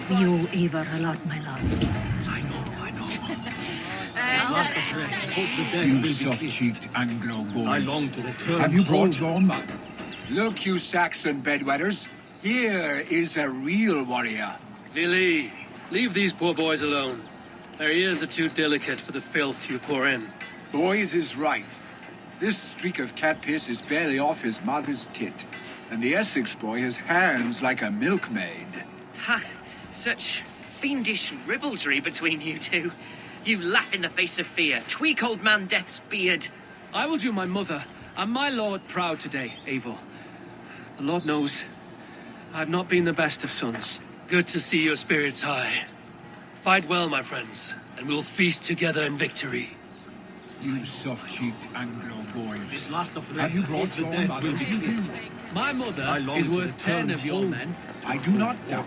We owe Eivor a lot, my love. I know. This last affair, hope the dead will You be soft-cheeked Anglo boys. I long to return Have you brought home. Soma? Look, you Saxon bedwetters. Here is a real warrior. Lily, leave these poor boys alone. Their ears are too delicate for the filth you pour in. Boys is right. This streak of cat piss is barely off his mother's tit. And the Essex boy has hands like a milkmaid. Ha! Such fiendish ribaldry between you two. You laugh in the face of fear. Tweak old man Death's beard. I will do my mother and my lord proud today, Eivor. The Lord knows I've not been the best of sons. Good to see your spirits high. Fight well, my friends, and we'll feast together in victory. You soft-cheeked Anglo boys. This last affair, Have you brought hope the dead Soma? will be killed. My mother I long is to worth 10 of your home. men. I do not doubt.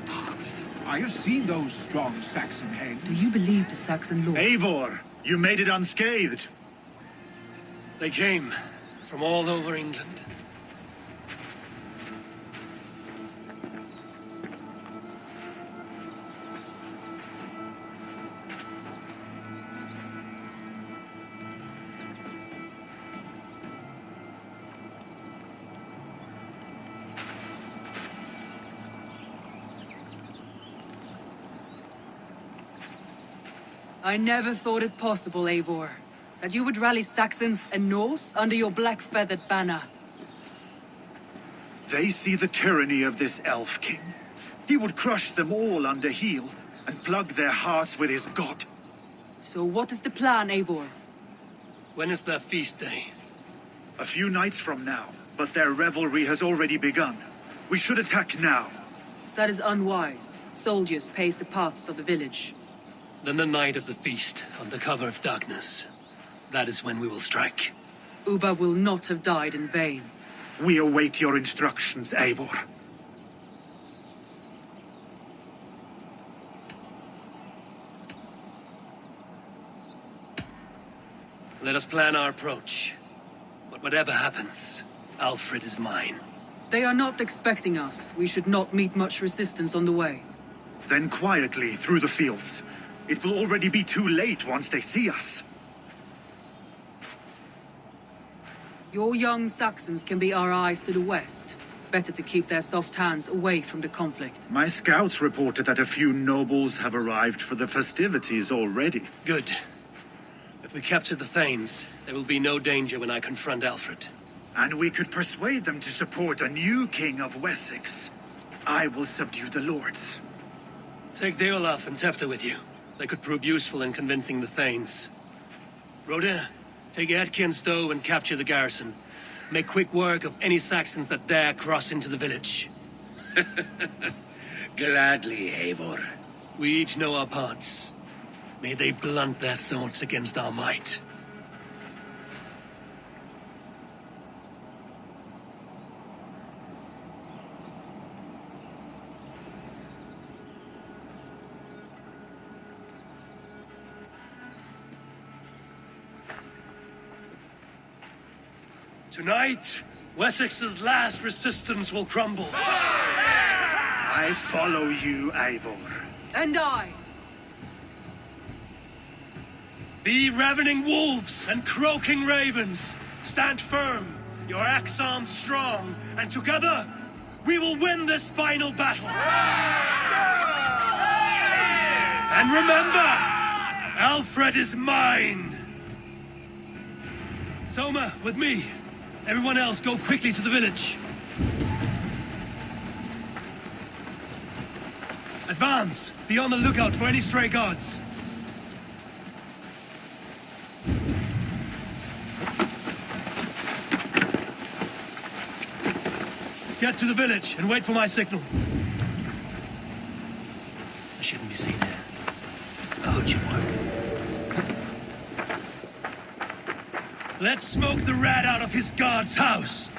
I have seen those strong Saxon heads. Do you believe the Saxon lord? Eivor, you made it unscathed. They came from all over England. I never thought it possible, Eivor, that you would rally Saxons and Norse under your black-feathered banner. They see the tyranny of this elf king. He would crush them all under heel and plug their hearts with his god. So what is the plan, Eivor? When is their feast day? A few nights from now, but their revelry has already begun. We should attack now. That is unwise. Soldiers pace the paths of the village. Then the night of the feast, under cover of darkness. That is when we will strike. Uba will not have died in vain. We await your instructions, Eivor. Let us plan our approach. But whatever happens, Alfred is mine. They are not expecting us. We should not meet much resistance on the way. Then quietly through the fields. It will already be too late once they see us. Your young Saxons can be our eyes to the west. Better to keep their soft hands away from the conflict. My scouts reported that a few nobles have arrived for the festivities already. Good. If we capture the Thanes, there will be no danger when I confront Alfred. And we could persuade them to support a new king of Wessex. I will subdue the lords. Take Deolaf and Tefta with you. They could prove useful in convincing the Thanes. Rhoda, take Atkin Stowe and capture the garrison. Make quick work of any Saxons that dare cross into the village. Gladly, Eivor. We each know our parts. May they blunt their swords against our might. Tonight, Wessex's last resistance will crumble. I follow you, Eivor. And I! Be ravening wolves and croaking ravens. Stand firm, your axe arms strong, and together, we will win this final battle. And remember, Alfred is mine. Soma, with me. Everyone else, go quickly to the village. Advance! Be on the lookout for any stray guards. Get to the village and wait for my signal. I shouldn't be seen here. I heard you work. Let's smoke the rat out of his guard's house.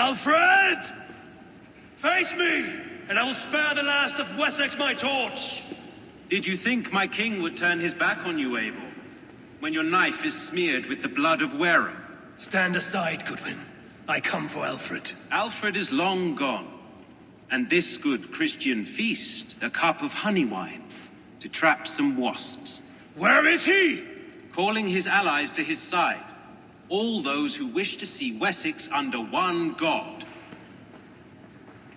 Alfred! Face me, and I will spare the last of Wessex my torch! Did you think my king would turn his back on you, Eivor? When your knife is smeared with the blood of Werham? Stand aside, Goodwin. I come for Alfred. Alfred is long gone. And this good Christian feast, a cup of honey wine, to trap some wasps. Where is he? Calling his allies to his side. All those who wish to see Wessex under one god.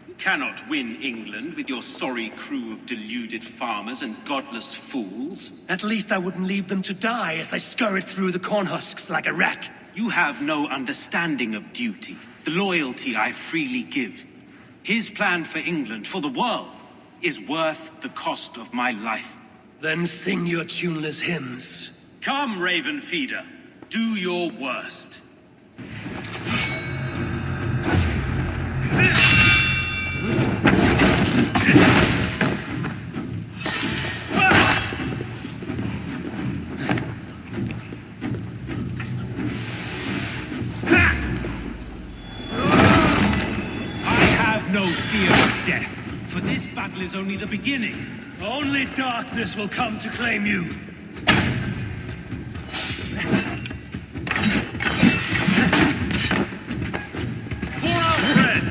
You cannot win England with your sorry crew of deluded farmers and godless fools. At least I wouldn't leave them to die as I scurried through the corn husks like a rat. You have no understanding of duty, the loyalty I freely give. His plan for England, for the world, is worth the cost of my life. Then sing your tuneless hymns. Come, Raven Feeder. Do your worst. No fear of death, for this battle is only the beginning. Only darkness will come to claim you. For Alfred!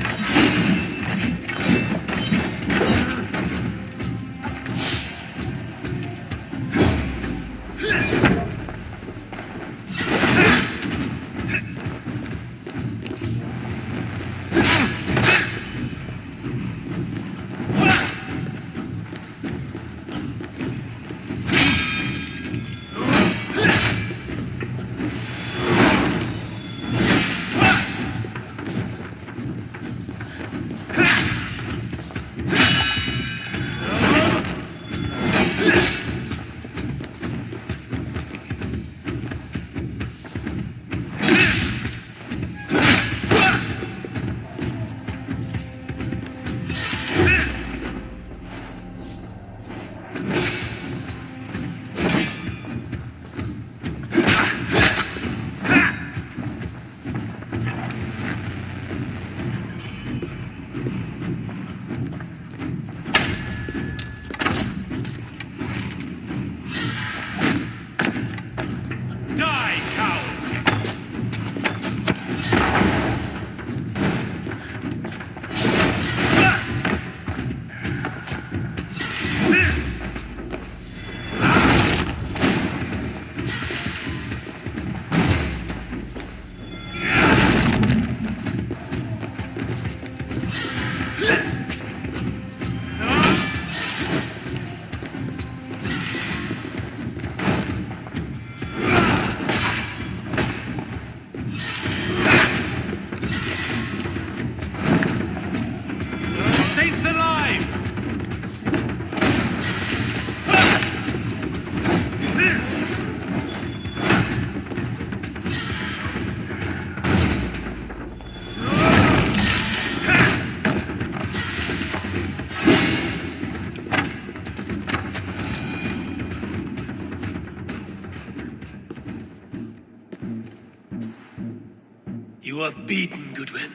You are beaten, Goodwin.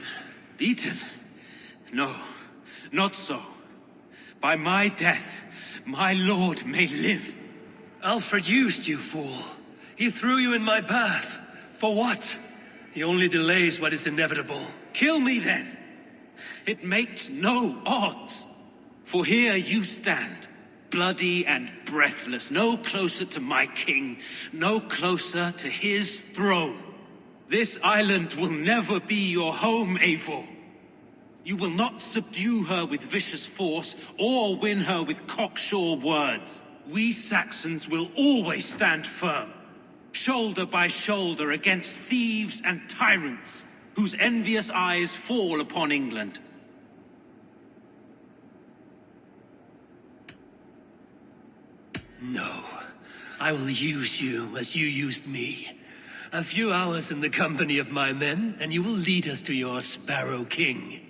Beaten? No, not so. By my death, my lord may live. Alfred used you, fool. He threw you in my path. For what? He only delays what is inevitable. Kill me then. It makes no odds. For here you stand, bloody and breathless, no closer to my king, no closer to his throne. This island will never be your home, Eivor. You will not subdue her with vicious force, or win her with cocksure words. We Saxons will always stand firm, shoulder by shoulder against thieves and tyrants, whose envious eyes fall upon England. No, I will use you as you used me. A few hours in the company of my men, and you will lead us to your Sparrow King.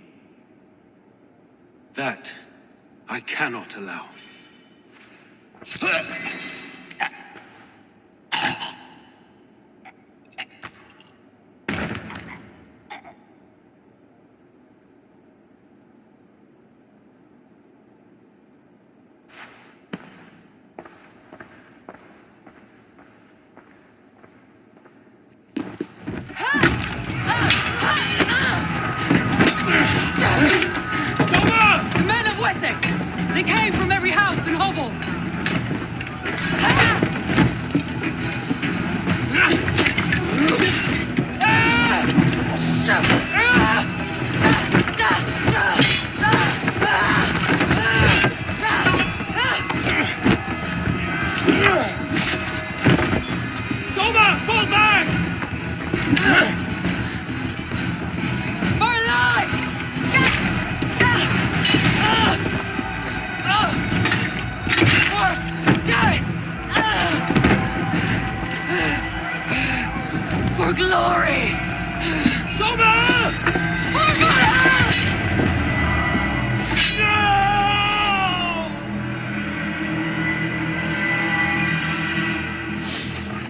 That I cannot allow. They came from every house and hovel! Soma, fall back! For life! For glory! Soma! For Valhalla! No!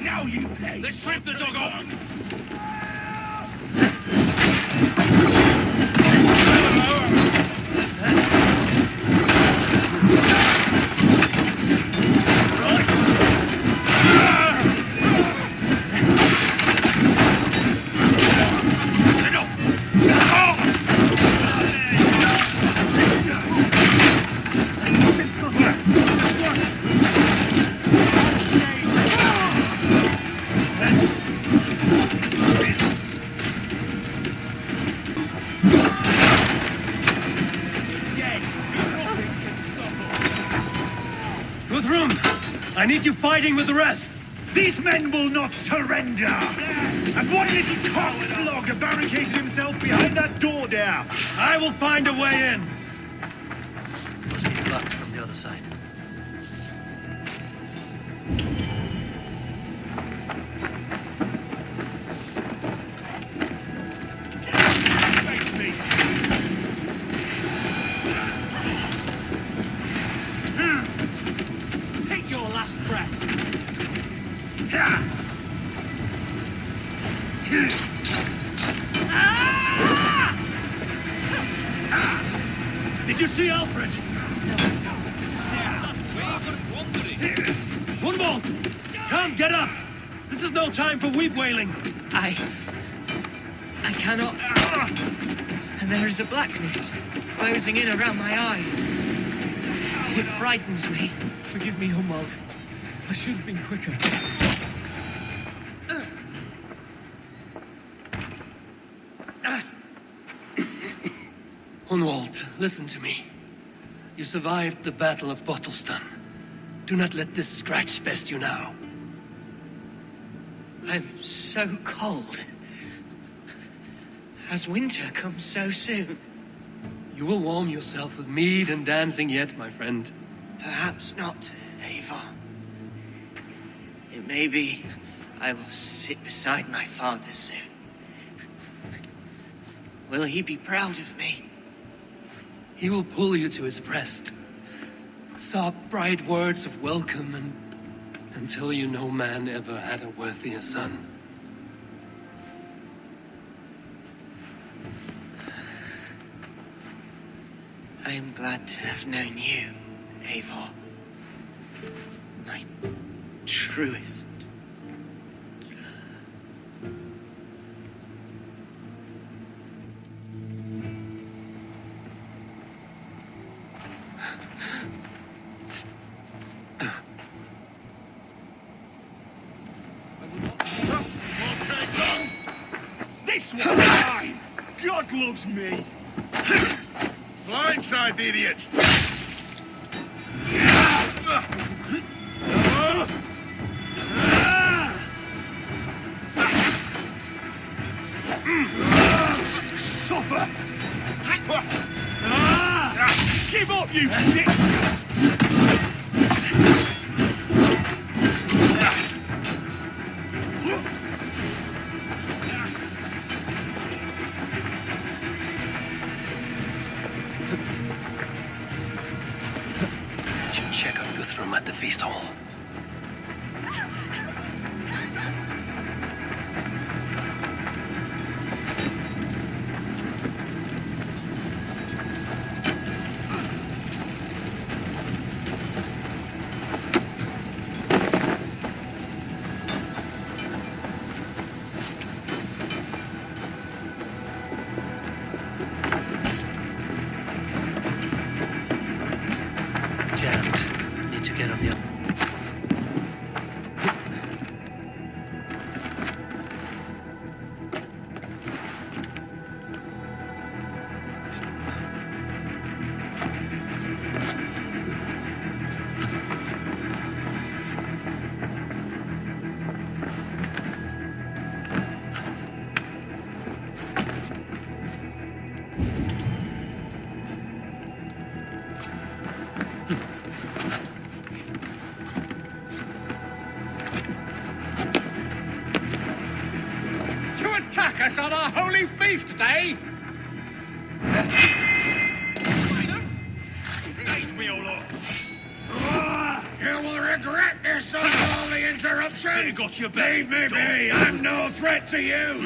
Now you play! Let's strip the dog off! Guthram, I need you fighting with the rest. These men will not surrender! And one little cockflogger barricaded himself behind that door there! I will find a way in. Must be blocked from the other side. Take your last breath. Did you see Alfred? One more! Come, get up! This is no time for weep wailing. I cannot. And there is a blackness closing in around my eyes. It frightens me. Forgive me, Humwald. I should have been quicker. Hunwald, listen to me. You survived the Battle of Bottleston. Do not let this scratch best you now. I'm so cold. Has winter come so soon? You will warm yourself with mead and dancing yet, my friend. Perhaps not, Eivor. It may be I will sit beside my father soon. Will he be proud of me? He will pull you to his breast. Sob bright words of welcome and tell you no man ever had a worthier son. I am glad to have known you, Eivor. My truest. This one's mine! God loves me! Blindside the idiots! Suffer! Give up, you shit! Should check on Guthram at the feast hall. us on our holy feast day! You will regret this unholy interruption! You got your back. Leave me be! I'm no threat to you!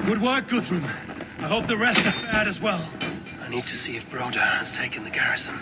Good work, Guthram. I hope the rest are fared as well. I need to see if Broda has taken the garrison.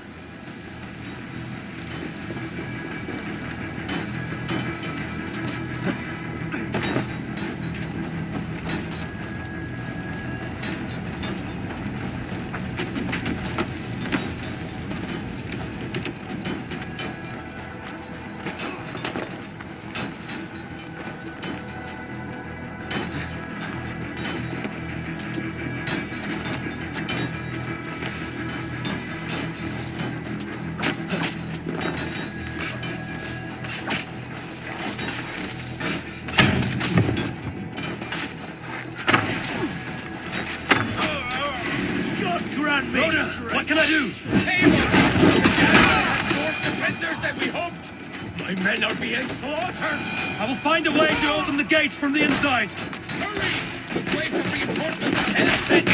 What can I do? More defenders than we hoped! My men are being slaughtered! I will find a way to open the gates from the inside. Hurry! Those waves of reinforcements ahead of sent!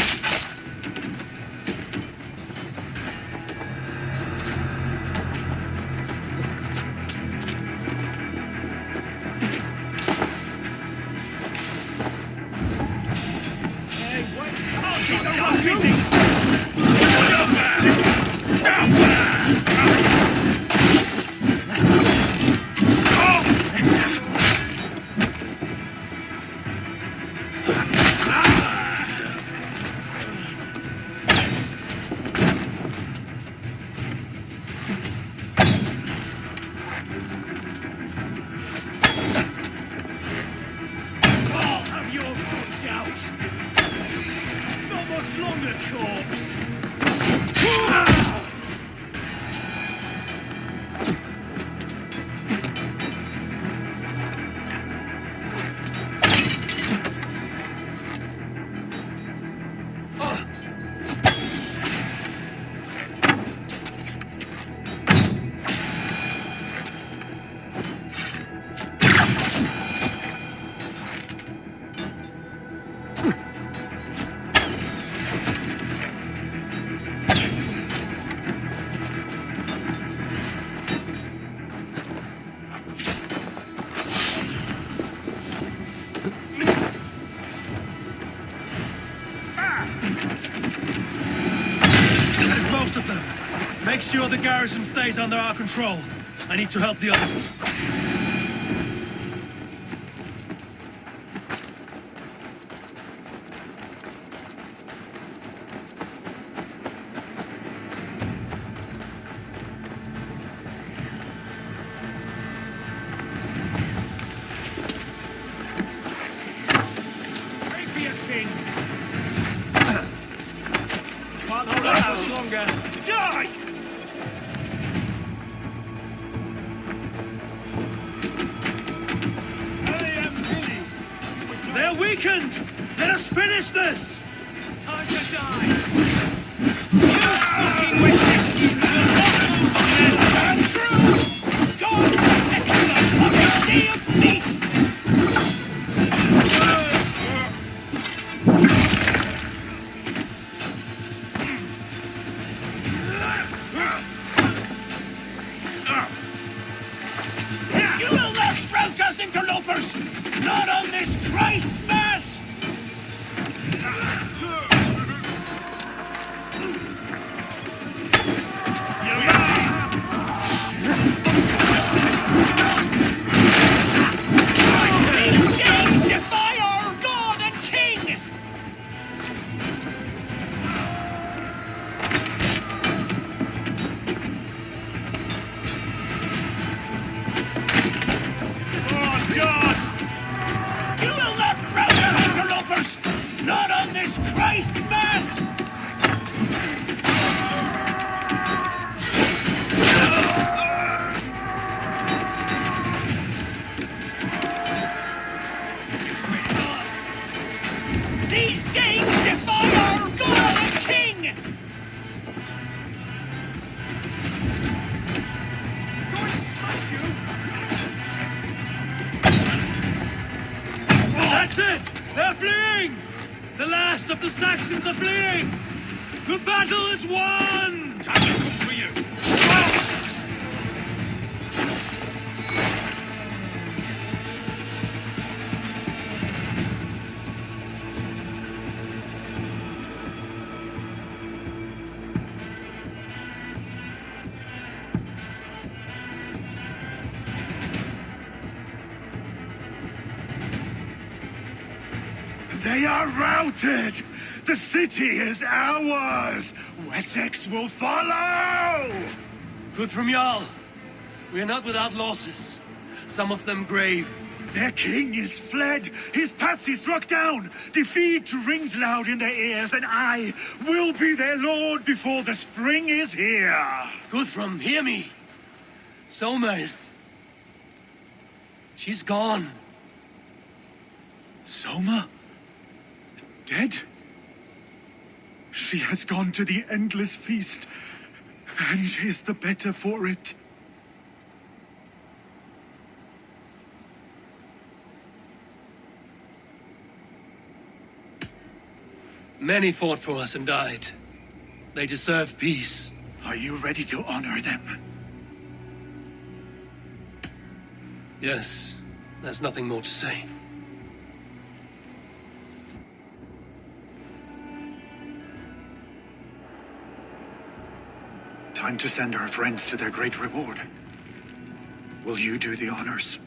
Make sure the garrison stays under our control. I need to help the others. Pray for your sins! Can't hold out much longer. Die! They're weakened! Let us finish this! Time to die! God protects us on this day of feasts! You will not throw us, interlopers! Not on this Christ Mass! These games defy our God and King! Oh, God! You will not rout us, interlopers! Not on this Christ Mass! fleeing! The last of the Saxons are fleeing! The battle is won! Time to cook for you. They are routed! The city is ours! Wessex will follow! Guthram Jarl, we are not without losses. Some of them grave. Their king is fled! His patsy struck down! Defeat rings loud in their ears, and I will be their lord before the spring is here! Guthram, hear me. Soma is... she's gone. Soma? Dead? She has gone to the endless feast, and is the better for it. Many fought for us and died. They deserve peace. Are you ready to honor them? Yes, there's nothing more to say. Time to send our friends to their great reward. Will you do the honors?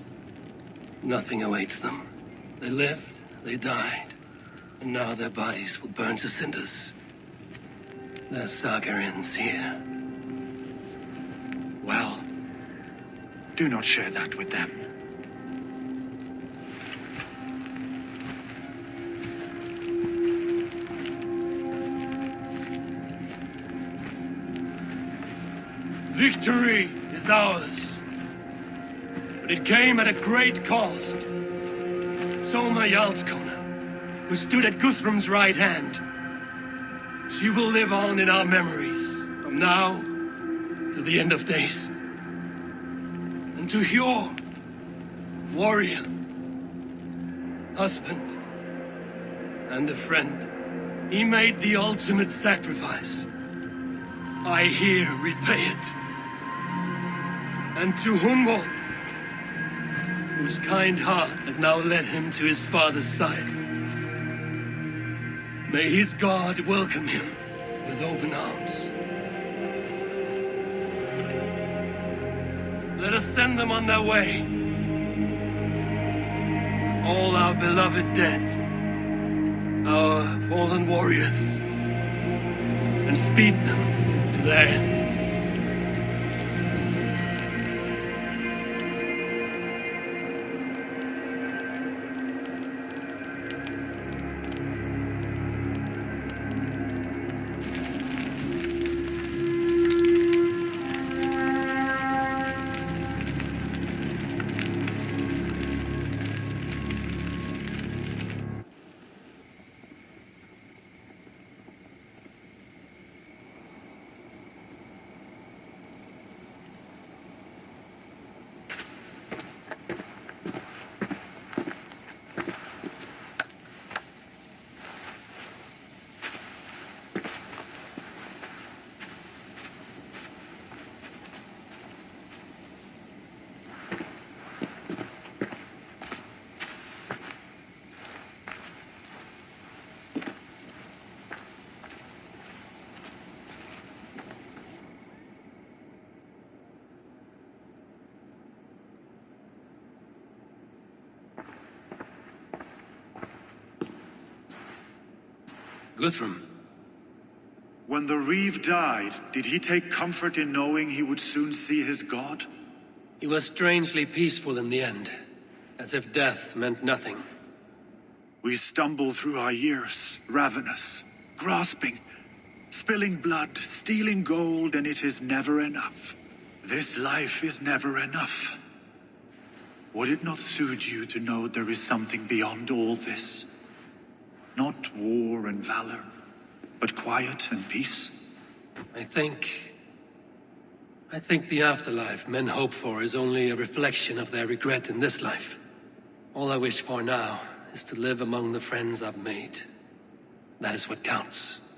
Nothing awaits them. They lived, they died, and now their bodies will burn to cinders. Their saga ends here. Well, do not share that with them. Victory is ours. But it came at a great cost. Soma Jarlskona, who stood at Guthram's right hand. She will live on in our memories, from now to the end of days. And to Hjor, warrior, husband, and a friend, he made the ultimate sacrifice. I here repay it. And to Humboldt, whose kind heart has now led him to his father's side. May his God welcome him with open arms. Let us send them on their way. All our beloved dead, our fallen warriors, and speed them to their end. Guthram. When the Reeve died, did he take comfort in knowing he would soon see his god? He was strangely peaceful in the end, as if death meant nothing. We stumble through our years, ravenous, grasping, spilling blood, stealing gold, and it is never enough. This life is never enough. Would it not soothe you to know there is something beyond all this? Not war and valor, but quiet and peace? I think the afterlife men hope for is only a reflection of their regret in this life. All I wish for now is to live among the friends I've made. That is what counts.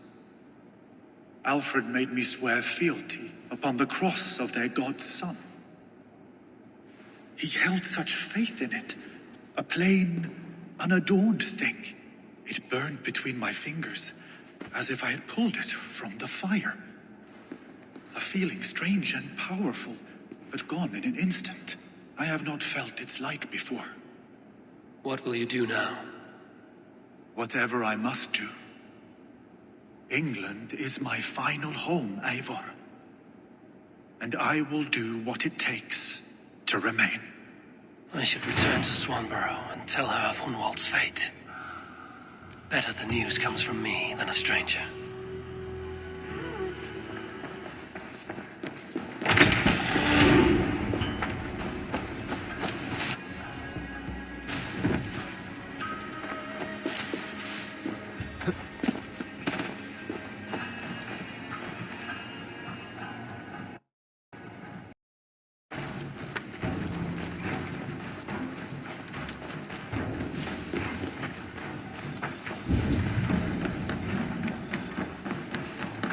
Alfred made me swear fealty upon the cross of their god's son. He held such faith in it, a plain, unadorned thing. It burned between my fingers, as if I had pulled it from the fire. A feeling strange and powerful, but gone in an instant. I have not felt its like before. What will you do now? Whatever I must do. England is my final home, Eivor. And I will do what it takes to remain. I should return to Swanborough and tell her of Hunwald's fate. Better the news comes from me than a stranger.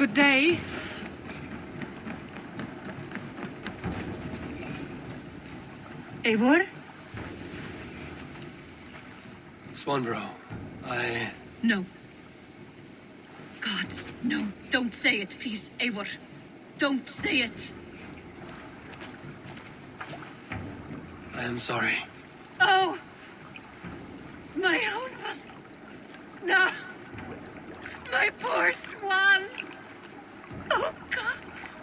Good day. Eivor? Swanborough, No. Gods, no. Don't say it, please, Eivor. Don't say it. I am sorry. Oh! My own one. No. My poor swan. Oh, gods.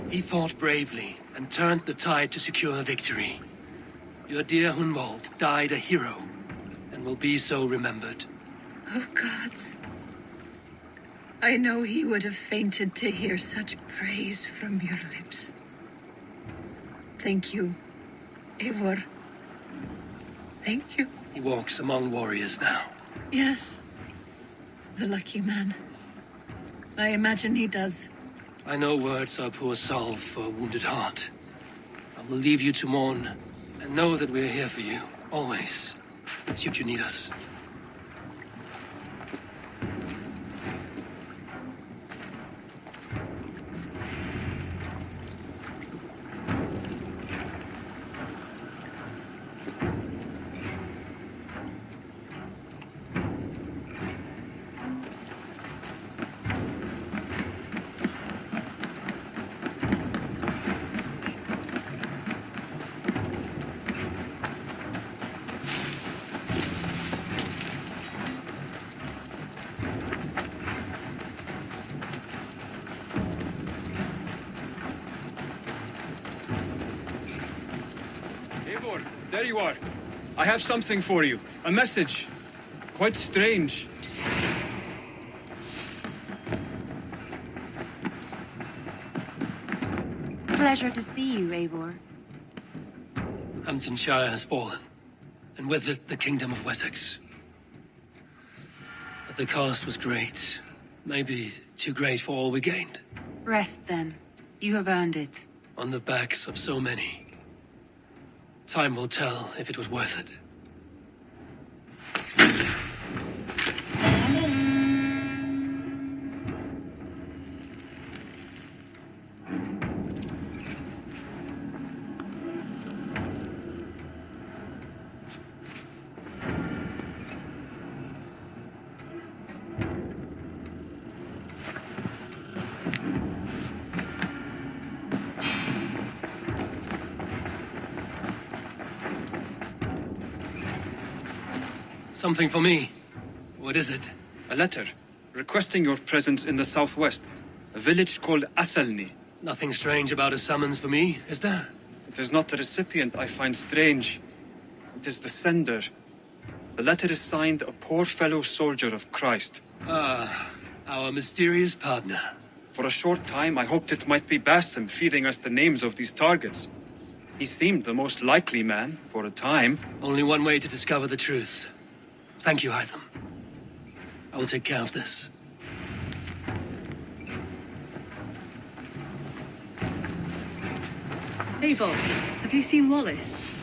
He fought bravely and turned the tide to secure victory. Your dear Hunwald died a hero and will be so remembered. Oh, gods. I know he would have fainted to hear such praise from your lips. Thank you, Eivor. Thank you. He walks among warriors now. Yes. The lucky man. I imagine he does. I know words are poor salve for a wounded heart. I will leave you to mourn, and know that we're here for you, always, should you need us. There you are. I have something for you. A message. Quite strange. Pleasure to see you, Eivor. Hamtunscire has fallen, and with it the kingdom of Wessex. But the cost was great. Maybe too great for all we gained. Rest then. You have earned it. On the backs of so many. Time will tell if it was worth it. Something for me. What is it? A letter requesting your presence in the southwest. A village called Athelney. Nothing strange about a summons for me, is there? It is not the recipient I find strange. It is the sender. The letter is signed a poor fellow soldier of Christ. Ah, our mysterious partner. For a short time I hoped it might be Basim feeding us the names of these targets. He seemed the most likely man, for a time. Only one way to discover the truth. Thank you, Hytham. I will take care of this. Eivor, Have you seen Wallace?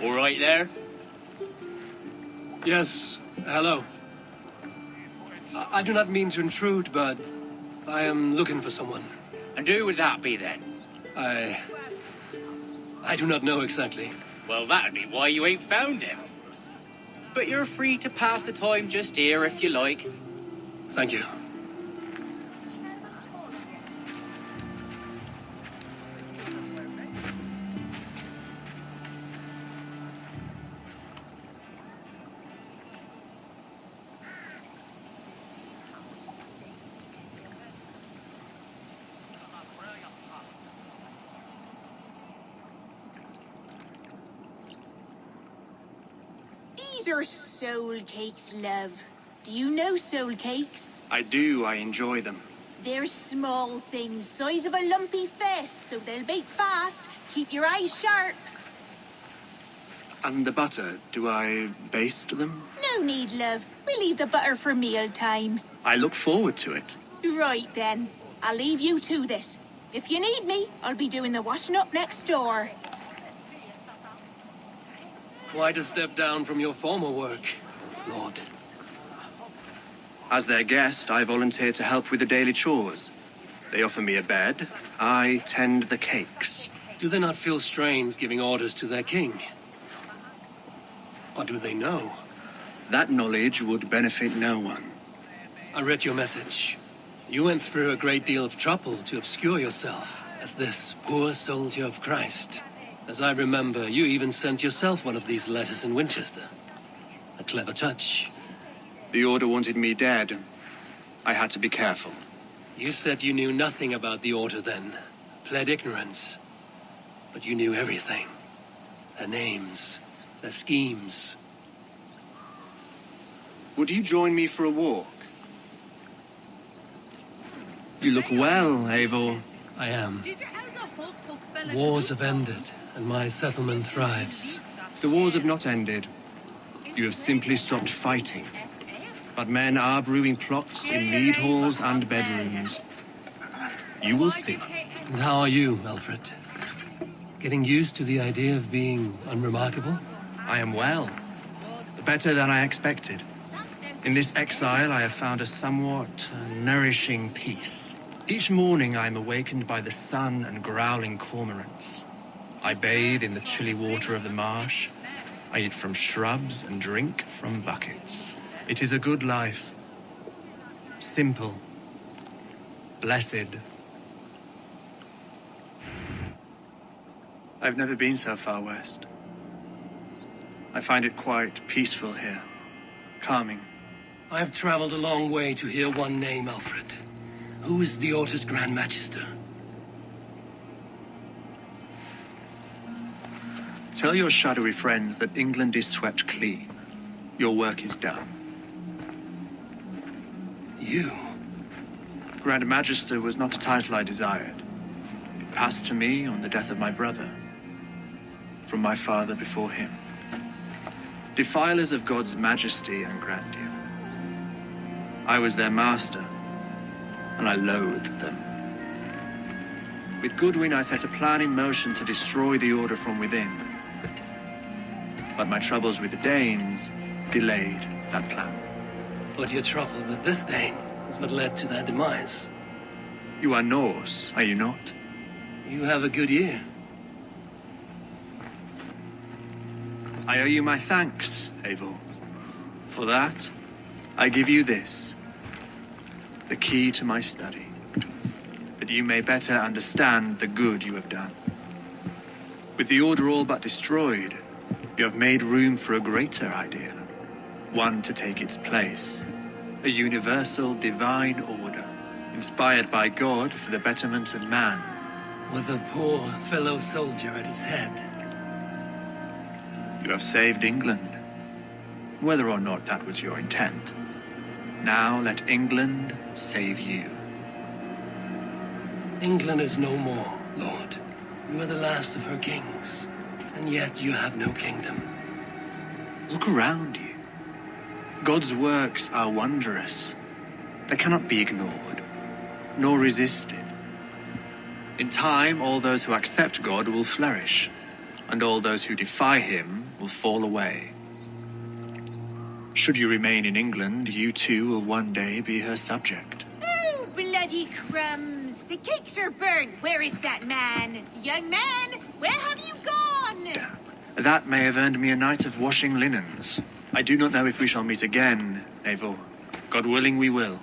All right there? Yes, hello. I do not mean to intrude, but I am looking for someone. And who would that be then? I do not know exactly. Well, that'd be why you ain't found him. But you're free to pass the time just here if you like. Thank you. These are soul cakes, love. Do you know soul cakes? I do, I enjoy them. They're small things, size of a lumpy fist, so they'll bake fast. Keep your eyes sharp. And the butter, do I baste them? No need, love. We'll leave the butter for mealtime. I look forward to it. Right then. I'll leave you to this. If you need me, I'll be doing the washing up next door. Quite a step down from your former work, Lord. As their guest, I volunteer to help with the daily chores. They offer me a bed. I tend the cakes. Do they not feel strange giving orders to their king? Or do they know? That knowledge would benefit no one. I read your message. You went through a great deal of trouble to obscure yourself as this poor soldier of Christ. As I remember, you even sent yourself one of these letters in Winchester. A clever touch. The Order wanted me dead. I had to be careful. You said you knew nothing about the Order then. Pled ignorance. But you knew everything. Their names, their schemes. Would you join me for a walk? You look well, Eivor. I am. Wars have ended, and my settlement thrives. The wars have not ended. You have simply stopped fighting. But men are brewing plots in mead halls and bedrooms. You will see. And how are you, Alfred? Getting used to the idea of being unremarkable? I am well. Better than I expected. In this exile, I have found a somewhat nourishing peace. Each morning, I am awakened by the sun and growling cormorants. I bathe in the chilly water of the marsh. I eat from shrubs and drink from buckets. It is a good life. Simple. Blessed. I've never been so far west. I find it quite peaceful here. Calming. I have traveled a long way to hear one name, Alfred. Who is the Order's Grand Magister? Tell your shadowy friends that England is swept clean. Your work is done. You? Grand Magister was not a title I desired. It passed to me on the death of my brother. From my father before him. Defilers of God's majesty and grandeur. I was their master, and I loathed them. With Goodwin, I set a plan in motion to destroy the Order from within. But my troubles with the Danes delayed that plan. But your trouble with this Dane is what led to their demise. You are Norse, are you not? You have a good ear. I owe you my thanks, Eivor. For that, I give you this. The key to my study. That you may better understand the good you have done. With the Order all but destroyed, you have made room for a greater idea. one to take its place. A universal divine order, inspired by God for the betterment of man. With a poor fellow soldier at its head. You have saved England, whether or not that was your intent. Now let England save you. England is no more, Lord. You are the last of her kings, and yet you have no kingdom. Look around you. God's works are wondrous. They cannot be ignored, nor resisted. In time, all those who accept God will flourish, and all those who defy him will fall away. Should you remain in England, you too will one day be her subject. Oh, bloody crumbs! The cakes are burnt. Where is that man? Young man, where have you gone? Damn. That may have earned me a night of washing linens. I do not know if we shall meet again, Eivor. God willing we will,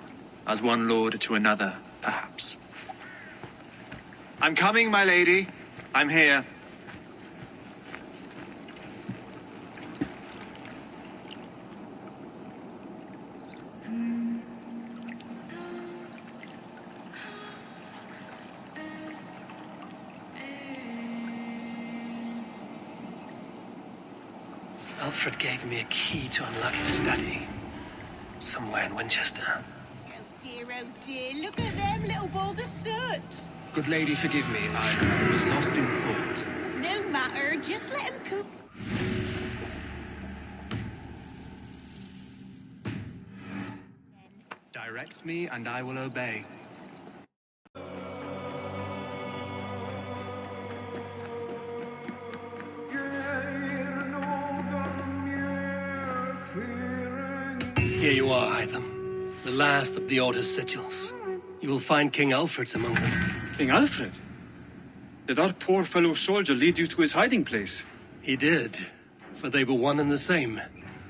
as one lord to another, perhaps. I'm coming, my lady. I'm here. Alfred gave me a key to unlock his study. Somewhere in Winchester. Oh dear, look at them little balls of soot. Good lady, forgive me. I was lost in thought. No matter, just let him cook. Direct me, and I will obey. Here you are, Hytham. The last of the Order's sigils. You will find King Alfred's among them. King Alfred? Did our poor fellow soldier lead you to his hiding place? He did, for they were one and the same.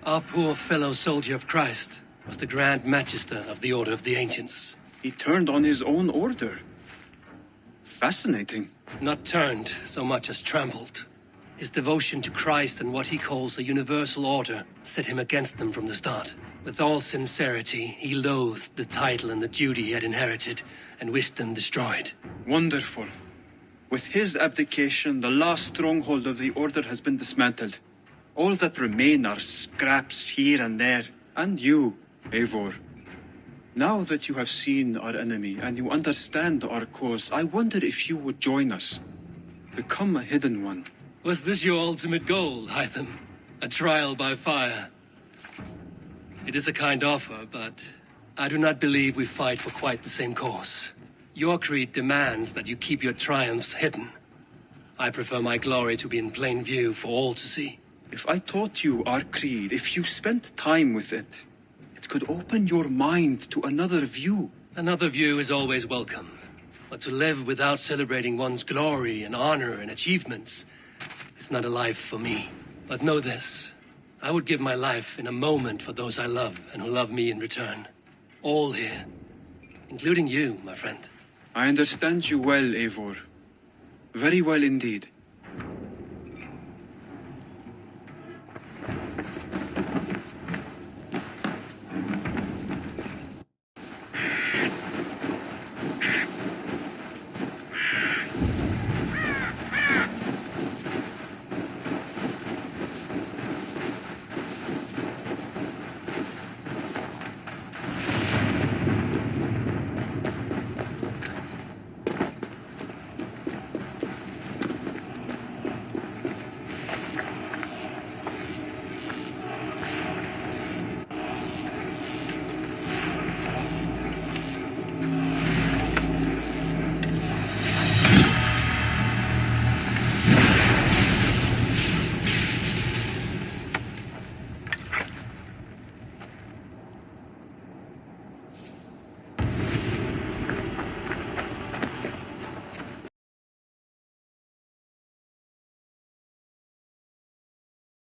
Our poor fellow soldier of Christ was the Grand Magister of the Order of the Ancients. He turned on his own order. Fascinating. Not turned so much as trampled. His devotion to Christ and what he calls a universal order set him against them from the start. With all sincerity, he loathed the title and the duty he had inherited, and wished them destroyed. Wonderful. With his abdication, the last stronghold of the Order has been dismantled. All that remain are scraps here and there. And you, Eivor. Now that you have seen our enemy and you understand our cause, I wonder if you would join us. Become a hidden one. Was this your ultimate goal, Hytham? A trial by fire? It is a kind offer, but I do not believe we fight for quite the same cause. Your creed demands that you keep your triumphs hidden. I prefer my glory to be in plain view for all to see. If I taught you our creed, if you spent time with it, it could open your mind to another view. Another view is always welcome. But to live without celebrating one's glory and honor and achievements is not a life for me. But know this. I would give my life in a moment for those I love and who love me in return. All here. Including you, my friend. I understand you well, Eivor. Very well indeed.